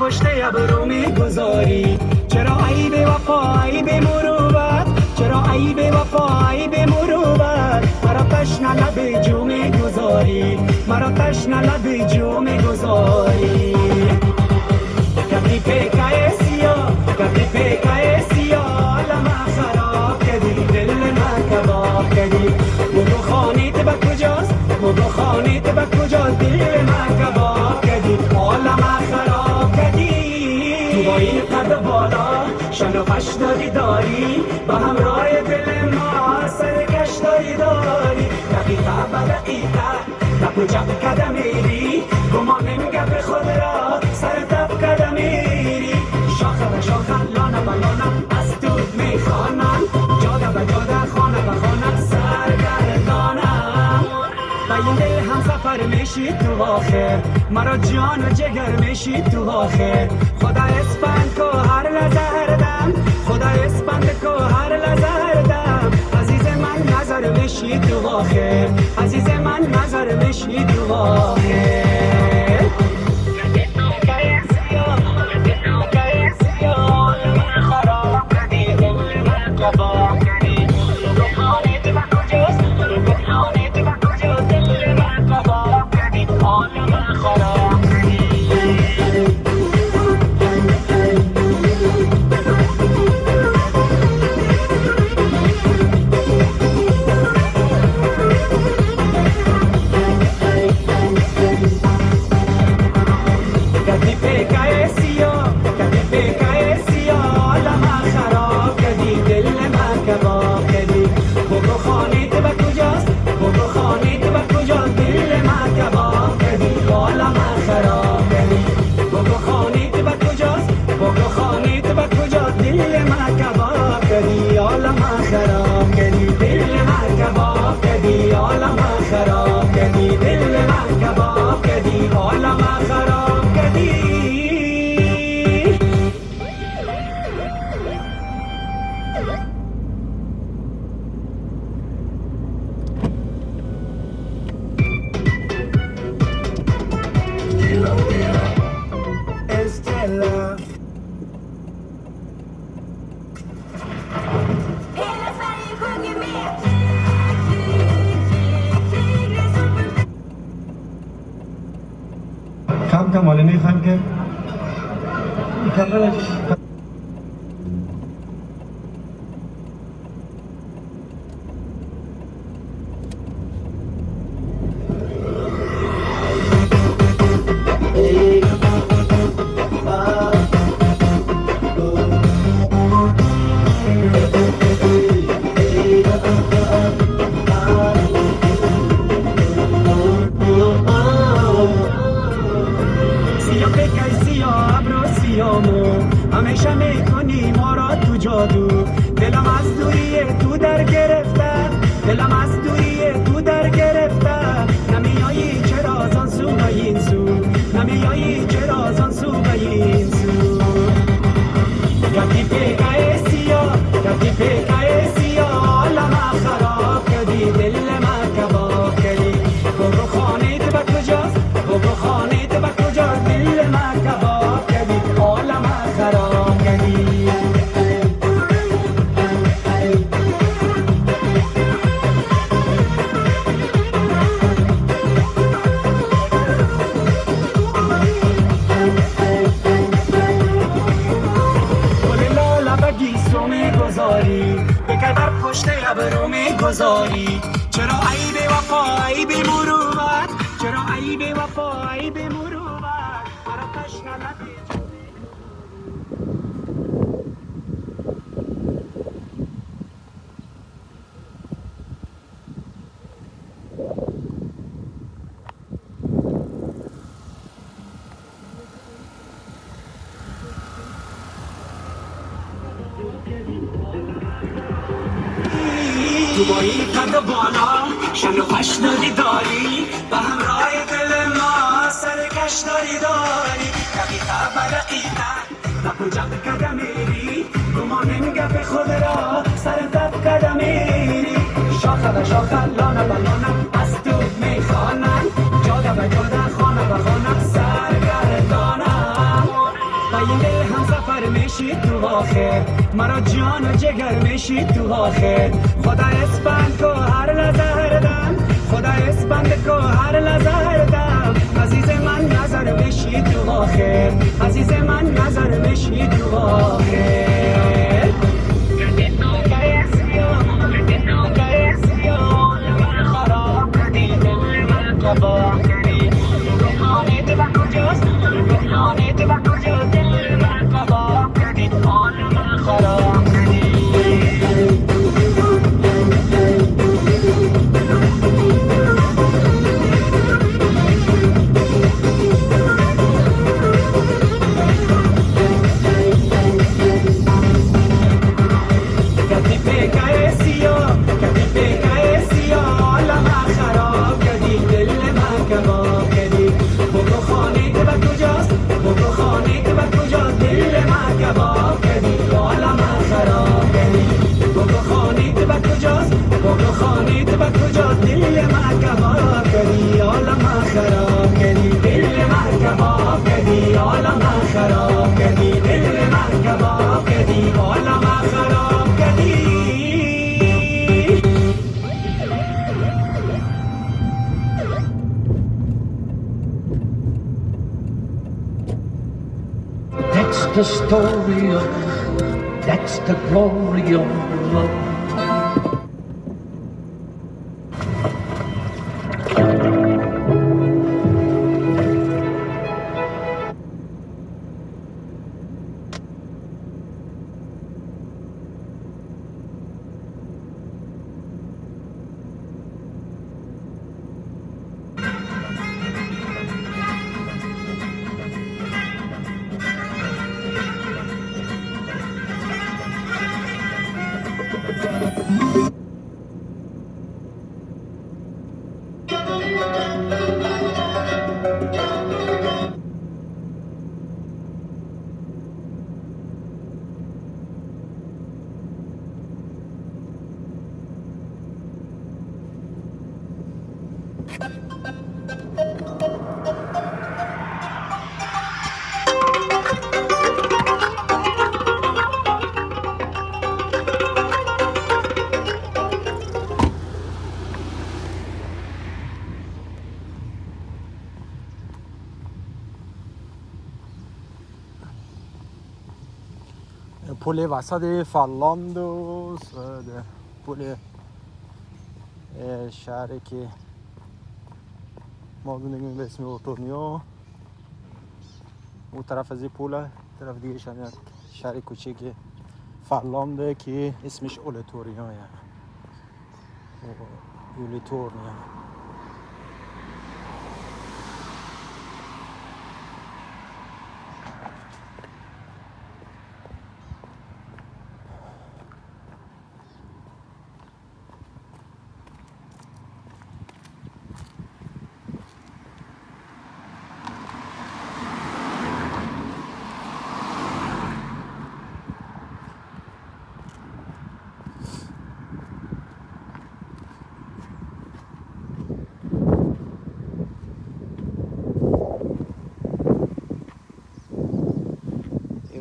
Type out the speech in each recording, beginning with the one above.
پشت ابرو میگذاری؟ چرا ای به وفا ای به مروت؟ چرا ای به وفا ای به مروت؟ مرا تشنه لب جو میگذاری، مرا تشنه لب جو میگذاری. کتی پیکای سیاه، کتی پیکای سیاه، لما خراب کردی دل من کباب کردی. بگو خانیت به کجاست، بگو خانیت به کجاست، دل من کباب کردی، عالم خراب کردی. تو با این قد بالا شن و فشداری داری، با همراه دل ما سرگشتاری داری. دقیقه به دقیقه به کجا قدم میری؟ گمان نمیگه به خود را سر تب قدم میری. شاخه به شاخه لانه به لانه از تو میخوانم، جاده به جاده خانه به خانه سرگردانم. با این دل هم سفر میشی تو آخر، مرا جان و جگر میشی تو آخر. خدا اسپند کو هر لحظه هر دم، خدا اسپند کو هر لحظه هر دم. عزیز من نظر میشی تو آخر، عزیز من نظر میشی تو آخر. کم حالا میخوایم که همیشه میکنی ما را تو جادو. دلم از دوری تو در گرفته، دلم از دوری تو در گرفته. نمیایی چرا از آن سو به این سو، نمیایی چرا از آن سو به این سو. کتی پیکای سیاه، کتی پیکای سیاه، لما خراب کردی دل من کباب کردی. بگو خانیت به کجاست، بگو خانیت به کجاست، دل من کباب کردی، عالم خراب کردی. بکر پشت ابرو میگذاری؟ چرا ای به وفا ای به مروت؟ چرا ای به وفا ای به مروت؟ مرا تشنه لب تو با این قد بالا شن و فشداری داری، به همراه دل ما سرگشتاری داری. دقیقه به دقیقه به کجا قدم میری؟ گمان نمیگه به خود را سر تب قدم میری. شاخه به شاخه لانه به لانه از تو میخوانم، جاده به جاده خانه به خانه سرگردانم. مرا جان و جگر بشید تو آخر خدا اسپند کو هر لحظه هر دم خدا اسپند کو هر لحظه هر دم عزیز من نظر بشید تو آخر عزیز من نظر بشید تو آخر That's the story of, that's the glory of love. پل وسط فنلاند و سوئد، پل شهری که ما زندگی به اسم اوتونیو. اون طرف از این پل طرف دیگه شهر کوچیک فنلانده که اسمش اولتوریا یولیتورنیا.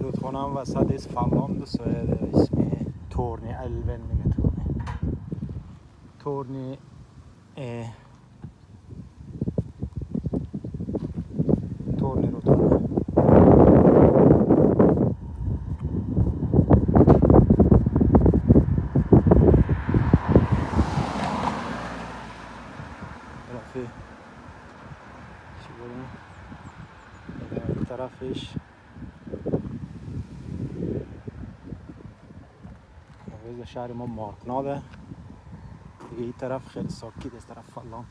رودخانه وسط از فنلاند و سوئد اسم تورنی الون میگه. تورنی رودخانه. طرفش شهر ما مارکناده دیگه. این طرف خیلی ساکت است، طرف فنلاند.